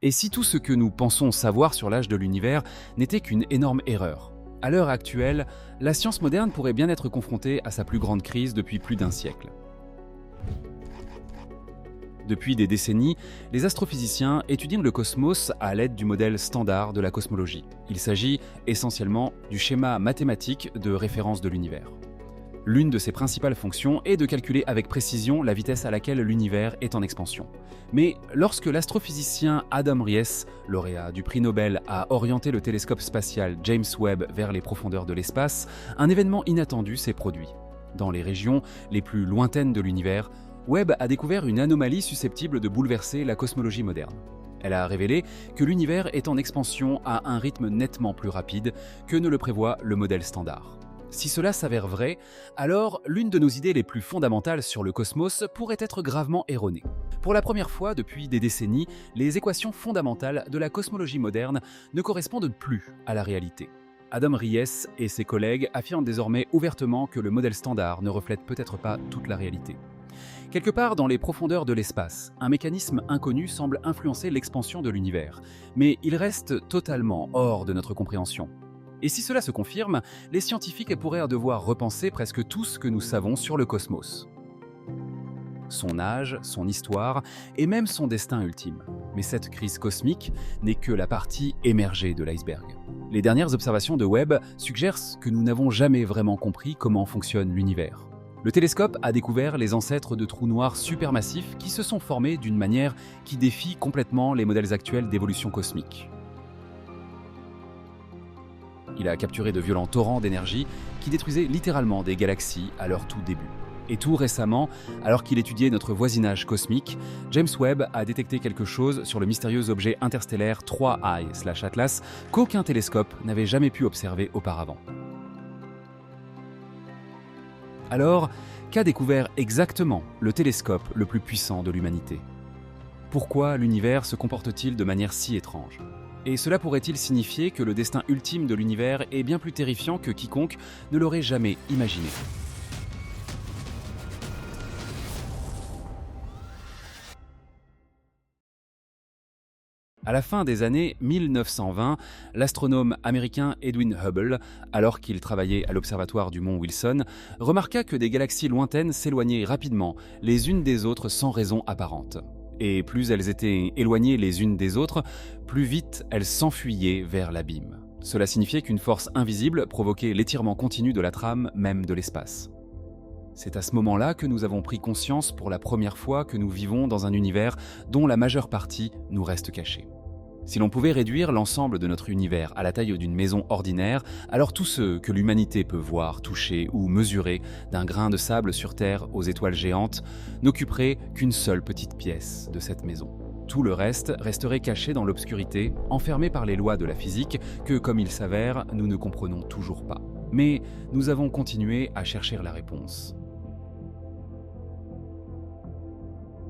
Et si tout ce que nous pensons savoir sur l'âge de l'univers n'était qu'une énorme erreur? À l'heure actuelle, la science moderne pourrait bien être confrontée à sa plus grande crise depuis plus d'un siècle. Depuis des décennies, les astrophysiciens étudient le cosmos à l'aide du modèle standard de la cosmologie. Il s'agit essentiellement du schéma mathématique de référence de l'univers. L'une de ses principales fonctions est de calculer avec précision la vitesse à laquelle l'univers est en expansion. Mais lorsque l'astrophysicien Adam Ries, lauréat du prix Nobel, a orienté le télescope spatial James Webb vers les profondeurs de l'espace, un événement inattendu s'est produit. Dans les régions les plus lointaines de l'univers, Webb a découvert une anomalie susceptible de bouleverser la cosmologie moderne. Elle a révélé que l'univers est en expansion à un rythme nettement plus rapide que ne le prévoit le modèle standard. Si cela s'avère vrai, alors l'une de nos idées les plus fondamentales sur le cosmos pourrait être gravement erronée. Pour la première fois depuis des décennies, les équations fondamentales de la cosmologie moderne ne correspondent plus à la réalité. Adam Ries et ses collègues affirment désormais ouvertement que le modèle standard ne reflète peut-être pas toute la réalité. Quelque part dans les profondeurs de l'espace, un mécanisme inconnu semble influencer l'expansion de l'univers, mais il reste totalement hors de notre compréhension. Et si cela se confirme, les scientifiques pourraient devoir repenser presque tout ce que nous savons sur le cosmos. Son âge, son histoire et même son destin ultime. Mais cette crise cosmique n'est que la partie émergée de l'iceberg. Les dernières observations de Webb suggèrent que nous n'avons jamais vraiment compris comment fonctionne l'univers. Le télescope a découvert les ancêtres de trous noirs supermassifs qui se sont formés d'une manière qui défie complètement les modèles actuels d'évolution cosmique. Il a capturé de violents torrents d'énergie qui détruisaient littéralement des galaxies à leur tout début. Et tout récemment, alors qu'il étudiait notre voisinage cosmique, James Webb a détecté quelque chose sur le mystérieux objet interstellaire 3I/Atlas qu'aucun télescope n'avait jamais pu observer auparavant. Alors, qu'a découvert exactement le télescope le plus puissant de l'humanité? Pourquoi l'univers se comporte-t-il de manière si étrange? Et cela pourrait-il signifier que le destin ultime de l'univers est bien plus terrifiant que quiconque ne l'aurait jamais imaginé? À la fin des années 1920, l'astronome américain Edwin Hubble, alors qu'il travaillait à l'observatoire du mont Wilson, remarqua que des galaxies lointaines s'éloignaient rapidement les unes des autres sans raison apparente. Et plus elles étaient éloignées les unes des autres, plus vite elles s'enfuyaient vers l'abîme. Cela signifiait qu'une force invisible provoquait l'étirement continu de la trame même de l'espace. C'est à ce moment-là que nous avons pris conscience pour la première fois que nous vivons dans un univers dont la majeure partie nous reste cachée. Si l'on pouvait réduire l'ensemble de notre univers à la taille d'une maison ordinaire, alors tout ce que l'humanité peut voir, toucher ou mesurer, d'un grain de sable sur Terre aux étoiles géantes, n'occuperait qu'une seule petite pièce de cette maison. Tout le reste resterait caché dans l'obscurité, enfermé par les lois de la physique que, comme il s'avère, nous ne comprenons toujours pas. Mais nous avons continué à chercher la réponse.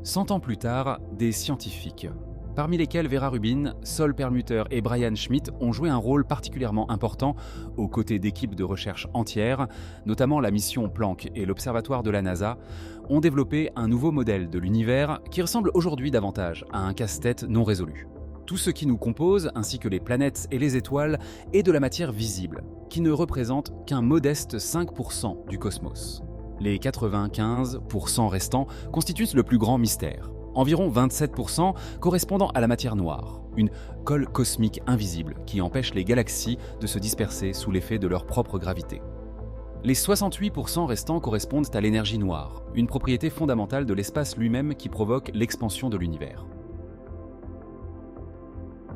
100 ans plus tard, des scientifiques, parmi lesquels Vera Rubin, Sol Perlmutter et Brian Schmidt, ont joué un rôle particulièrement important aux côtés d'équipes de recherche entières, notamment la mission Planck et l'Observatoire de la NASA, ont développé un nouveau modèle de l'univers qui ressemble aujourd'hui davantage à un casse-tête non résolu. Tout ce qui nous compose, ainsi que les planètes et les étoiles, est de la matière visible, qui ne représente qu'un modeste 5% du cosmos. Les 95% restants constituent le plus grand mystère. Environ 27% correspondant à la matière noire, une colle cosmique invisible qui empêche les galaxies de se disperser sous l'effet de leur propre gravité. Les 68% restants correspondent à l'énergie noire, une propriété fondamentale de l'espace lui-même qui provoque l'expansion de l'univers.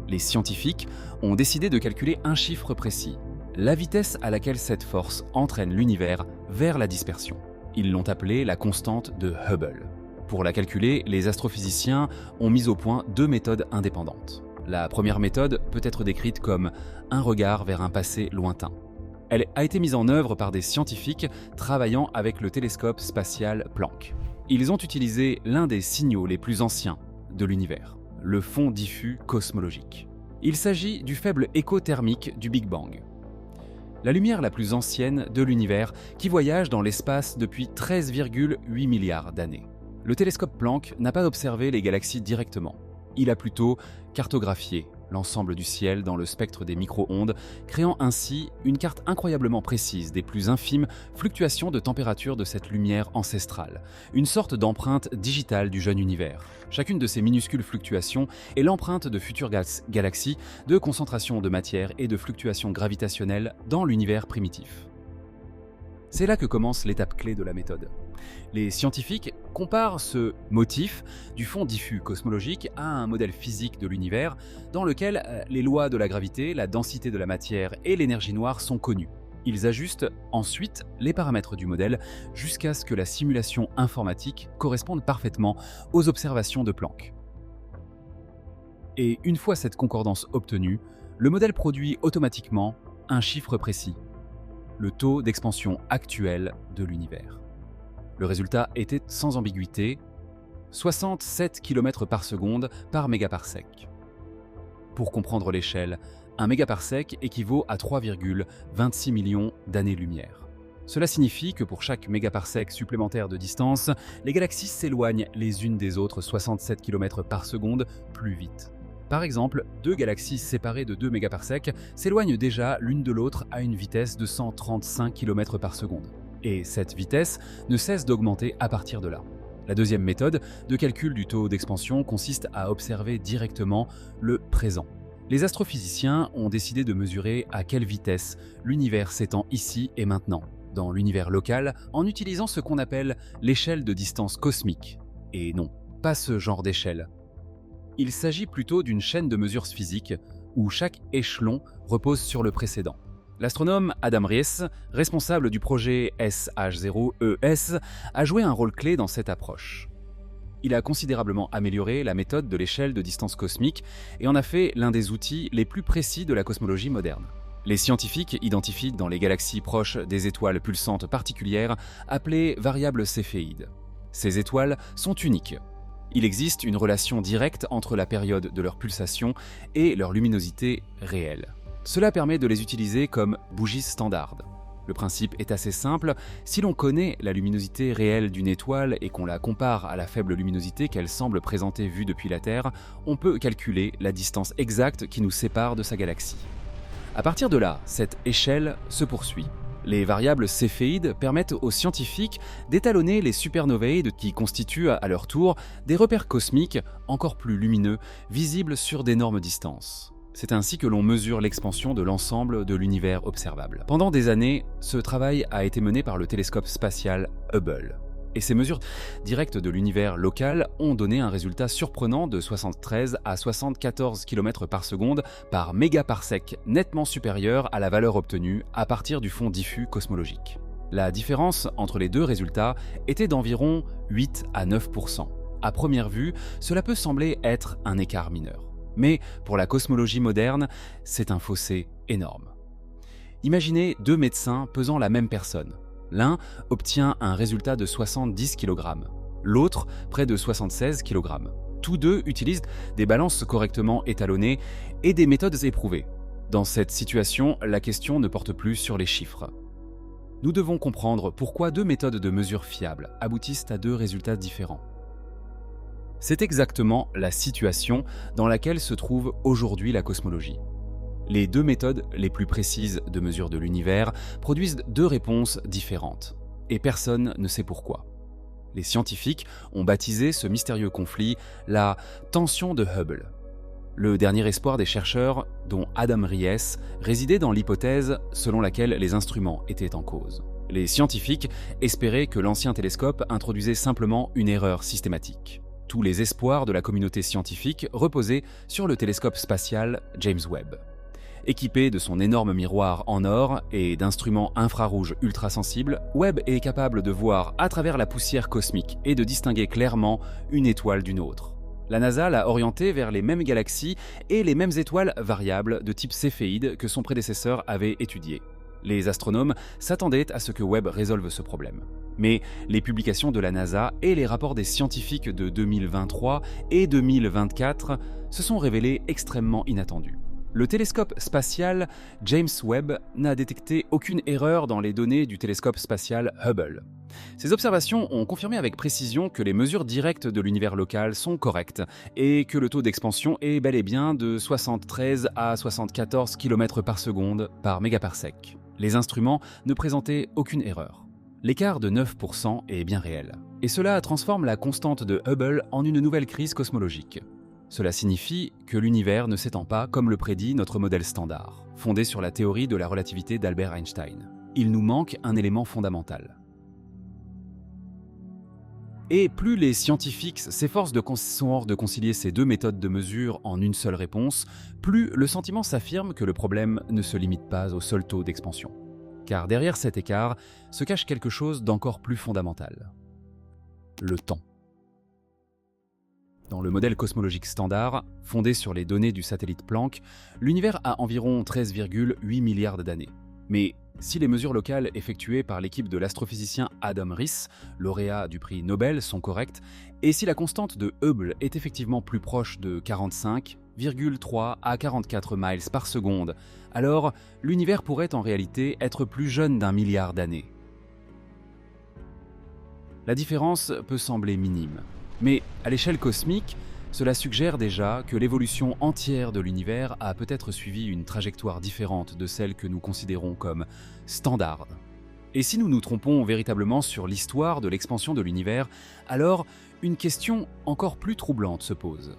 Les scientifiques ont décidé de calculer un chiffre précis, la vitesse à laquelle cette force entraîne l'univers vers la dispersion. Ils l'ont appelée la constante de Hubble. Pour la calculer, les astrophysiciens ont mis au point deux méthodes indépendantes. La première méthode peut être décrite comme un regard vers un passé lointain. Elle a été mise en œuvre par des scientifiques travaillant avec le télescope spatial Planck. Ils ont utilisé l'un des signaux les plus anciens de l'univers, le fond diffus cosmologique. Il s'agit du faible écho thermique du Big Bang. La lumière la plus ancienne de l'univers qui voyage dans l'espace depuis 13,8 milliards d'années. Le télescope Planck n'a pas observé les galaxies directement. Il a plutôt cartographier l'ensemble du ciel dans le spectre des micro-ondes, créant ainsi une carte incroyablement précise des plus infimes fluctuations de température de cette lumière ancestrale, une sorte d'empreinte digitale du jeune univers. Chacune de ces minuscules fluctuations est l'empreinte de futures galaxies, de concentration de matière et de fluctuations gravitationnelles dans l'univers primitif. C'est là que commence l'étape clé de la méthode. Les scientifiques comparent ce motif du fond diffus cosmologique à un modèle physique de l'univers dans lequel les lois de la gravité, la densité de la matière et l'énergie noire sont connues. Ils ajustent ensuite les paramètres du modèle jusqu'à ce que la simulation informatique corresponde parfaitement aux observations de Planck. Et une fois cette concordance obtenue, le modèle produit automatiquement un chiffre précis, le taux d'expansion actuel de l'univers. Le résultat était sans ambiguïté, 67 km par seconde par mégaparsec. Pour comprendre l'échelle, un mégaparsec équivaut à 3,26 millions d'années-lumière. Cela signifie que pour chaque mégaparsec supplémentaire de distance, les galaxies s'éloignent les unes des autres 67 km par seconde plus vite. Par exemple, deux galaxies séparées de 2 mégaparsecs s'éloignent déjà l'une de l'autre à une vitesse de 135 km par seconde. Et cette vitesse ne cesse d'augmenter à partir de là. La deuxième méthode de calcul du taux d'expansion consiste à observer directement le présent. Les astrophysiciens ont décidé de mesurer à quelle vitesse l'univers s'étend ici et maintenant, dans l'univers local, en utilisant ce qu'on appelle l'échelle de distance cosmique. Et non, pas ce genre d'échelle. Il s'agit plutôt d'une chaîne de mesures physiques où chaque échelon repose sur le précédent. L'astronome Adam Ries, responsable du projet SH0ES, a joué un rôle clé dans cette approche. Il a considérablement amélioré la méthode de l'échelle de distance cosmique et en a fait l'un des outils les plus précis de la cosmologie moderne. Les scientifiques identifient dans les galaxies proches des étoiles pulsantes particulières appelées variables céphéides. Ces étoiles sont uniques. Il existe une relation directe entre la période de leur pulsation et leur luminosité réelle. Cela permet de les utiliser comme bougies standards. Le principe est assez simple, si l'on connaît la luminosité réelle d'une étoile et qu'on la compare à la faible luminosité qu'elle semble présenter vue depuis la Terre, on peut calculer la distance exacte qui nous sépare de sa galaxie. À partir de là, cette échelle se poursuit. Les variables céphéides permettent aux scientifiques d'étalonner les supernovae qui constituent à leur tour des repères cosmiques encore plus lumineux, visibles sur d'énormes distances. C'est ainsi que l'on mesure l'expansion de l'ensemble de l'univers observable. Pendant des années, ce travail a été mené par le télescope spatial Hubble. Et ces mesures directes de l'univers local ont donné un résultat surprenant de 73 à 74 km par seconde par mégaparsec, nettement supérieur à la valeur obtenue à partir du fond diffus cosmologique. La différence entre les deux résultats était d'environ 8 à 9%. À première vue, cela peut sembler être un écart mineur. Mais pour la cosmologie moderne, c'est un fossé énorme. Imaginez deux médecins pesant la même personne. L'un obtient un résultat de 70 kg, l'autre près de 76 kg. Tous deux utilisent des balances correctement étalonnées et des méthodes éprouvées. Dans cette situation, la question ne porte plus sur les chiffres. Nous devons comprendre pourquoi deux méthodes de mesure fiables aboutissent à deux résultats différents. C'est exactement la situation dans laquelle se trouve aujourd'hui la cosmologie. Les deux méthodes les plus précises de mesure de l'univers produisent deux réponses différentes, et personne ne sait pourquoi. Les scientifiques ont baptisé ce mystérieux conflit la tension de Hubble. Le dernier espoir des chercheurs, dont Adam Ries, résidait dans l'hypothèse selon laquelle les instruments étaient en cause. Les scientifiques espéraient que l'ancien télescope introduisait simplement une erreur systématique. Tous les espoirs de la communauté scientifique reposaient sur le télescope spatial James Webb. Équipé de son énorme miroir en or et d'instruments infrarouges ultrasensibles, Webb est capable de voir à travers la poussière cosmique et de distinguer clairement une étoile d'une autre. La NASA l'a orienté vers les mêmes galaxies et les mêmes étoiles variables de type céphéide que son prédécesseur avait étudiées. Les astronomes s'attendaient à ce que Webb résolve ce problème. Mais les publications de la NASA et les rapports des scientifiques de 2023 et 2024 se sont révélés extrêmement inattendus. Le télescope spatial James Webb n'a détecté aucune erreur dans les données du télescope spatial Hubble. Ces observations ont confirmé avec précision que les mesures directes de l'univers local sont correctes et que le taux d'expansion est bel et bien de 73 à 74 km par seconde par mégaparsec. Les instruments ne présentaient aucune erreur. L'écart de 9% est bien réel. Et cela transforme la constante de Hubble en une nouvelle crise cosmologique. Cela signifie que l'univers ne s'étend pas comme le prédit notre modèle standard, fondé sur la théorie de la relativité d'Albert Einstein. Il nous manque un élément fondamental. Et plus les scientifiques s'efforcent de concilier ces deux méthodes de mesure en une seule réponse, plus le sentiment s'affirme que le problème ne se limite pas au seul taux d'expansion. Car derrière cet écart se cache quelque chose d'encore plus fondamental. Le temps. Dans le modèle cosmologique standard, fondé sur les données du satellite Planck, l'univers a environ 13,8 milliards d'années. Mais si les mesures locales effectuées par l'équipe de l'astrophysicien Adam Riess, lauréat du prix Nobel, sont correctes, et si la constante de Hubble est effectivement plus proche de 45,3 à 44 miles par seconde, alors l'univers pourrait en réalité être plus jeune d'1 milliard d'années. La différence peut sembler minime. Mais à l'échelle cosmique, cela suggère déjà que l'évolution entière de l'univers a peut-être suivi une trajectoire différente de celle que nous considérons comme standard. Et si nous nous trompons véritablement sur l'histoire de l'expansion de l'univers, alors une question encore plus troublante se pose.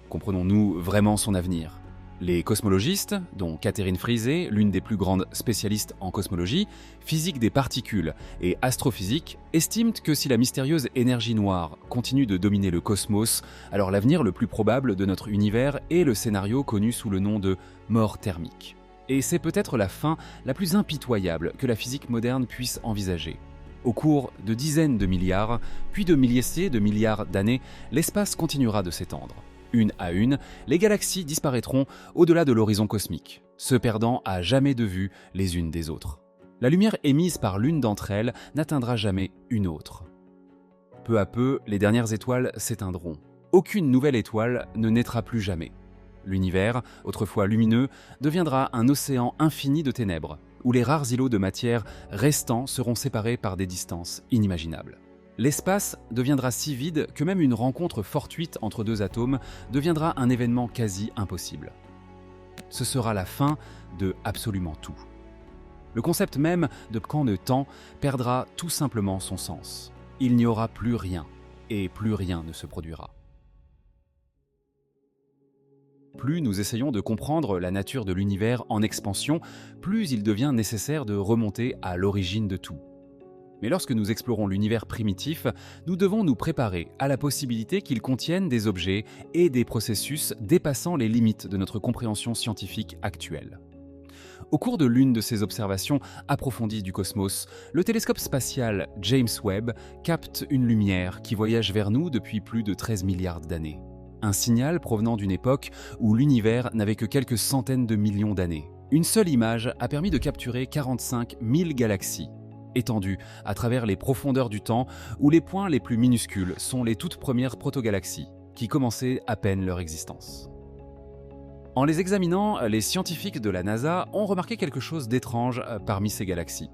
Comprenons-nous vraiment son avenir ? Les cosmologistes, dont Catherine Frisé, l'une des plus grandes spécialistes en cosmologie, physique des particules et astrophysique, estiment que si la mystérieuse énergie noire continue de dominer le cosmos, alors l'avenir le plus probable de notre univers est le scénario connu sous le nom de mort thermique. Et c'est peut-être la fin la plus impitoyable que la physique moderne puisse envisager. Au cours de dizaines de milliards, puis de milliers de milliards d'années, l'espace continuera de s'étendre. Une à une, les galaxies disparaîtront au-delà de l'horizon cosmique, se perdant à jamais de vue les unes des autres. La lumière émise par l'une d'entre elles n'atteindra jamais une autre. Peu à peu, les dernières étoiles s'éteindront. Aucune nouvelle étoile ne naîtra plus jamais. L'univers, autrefois lumineux, deviendra un océan infini de ténèbres, où les rares îlots de matière restants seront séparés par des distances inimaginables. L'espace deviendra si vide que même une rencontre fortuite entre deux atomes deviendra un événement quasi impossible. Ce sera la fin de absolument tout. Le concept même de camp de temps perdra tout simplement son sens. Il n'y aura plus rien, et plus rien ne se produira. Plus nous essayons de comprendre la nature de l'univers en expansion, plus il devient nécessaire de remonter à l'origine de tout. Mais lorsque nous explorons l'univers primitif, nous devons nous préparer à la possibilité qu'il contienne des objets et des processus dépassant les limites de notre compréhension scientifique actuelle. Au cours de l'une de ces observations approfondies du cosmos, le télescope spatial James Webb capte une lumière qui voyage vers nous depuis plus de 13 milliards d'années. Un signal provenant d'une époque où l'univers n'avait que quelques centaines de millions d'années. Une seule image a permis de capturer 45 000 galaxies, étendues à travers les profondeurs du temps où les points les plus minuscules sont les toutes premières protogalaxies, qui commençaient à peine leur existence. En les examinant, les scientifiques de la NASA ont remarqué quelque chose d'étrange parmi ces galaxies.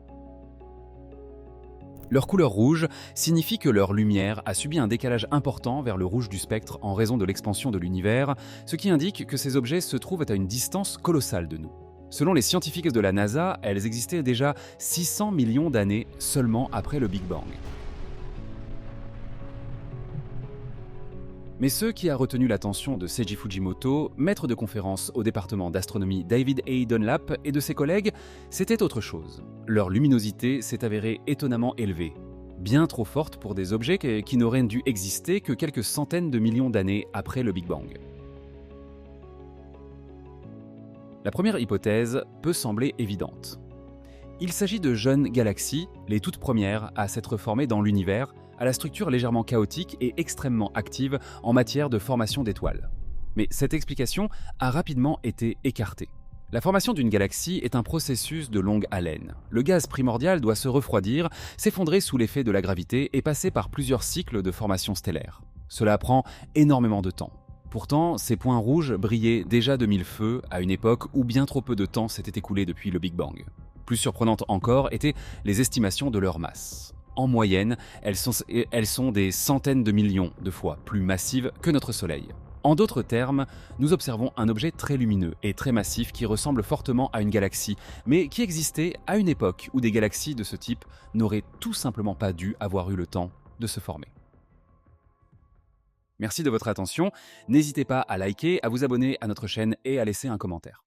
Leur couleur rouge signifie que leur lumière a subi un décalage important vers le rouge du spectre en raison de l'expansion de l'univers, ce qui indique que ces objets se trouvent à une distance colossale de nous. Selon les scientifiques de la NASA, elles existaient déjà 600 millions d'années seulement après le Big Bang. Mais ce qui a retenu l'attention de Seiji Fujimoto, maître de conférence au département d'astronomie David A. Dunlap et de ses collègues, c'était autre chose. Leur luminosité s'est avérée étonnamment élevée, bien trop forte pour des objets qui n'auraient dû exister que quelques centaines de millions d'années après le Big Bang. La première hypothèse peut sembler évidente. Il s'agit de jeunes galaxies, les toutes premières à s'être formées dans l'univers, à la structure légèrement chaotique et extrêmement active en matière de formation d'étoiles. Mais cette explication a rapidement été écartée. La formation d'une galaxie est un processus de longue haleine. Le gaz primordial doit se refroidir, s'effondrer sous l'effet de la gravité et passer par plusieurs cycles de formation stellaire. Cela prend énormément de temps. Pourtant, ces points rouges brillaient déjà de mille feux à une époque où bien trop peu de temps s'était écoulé depuis le Big Bang. Plus surprenantes encore étaient les estimations de leur masse. En moyenne, elles sont des centaines de millions de fois plus massives que notre Soleil. En d'autres termes, nous observons un objet très lumineux et très massif qui ressemble fortement à une galaxie, mais qui existait à une époque où des galaxies de ce type n'auraient tout simplement pas dû avoir eu le temps de se former. Merci de votre attention, n'hésitez pas à liker, à vous abonner à notre chaîne et à laisser un commentaire.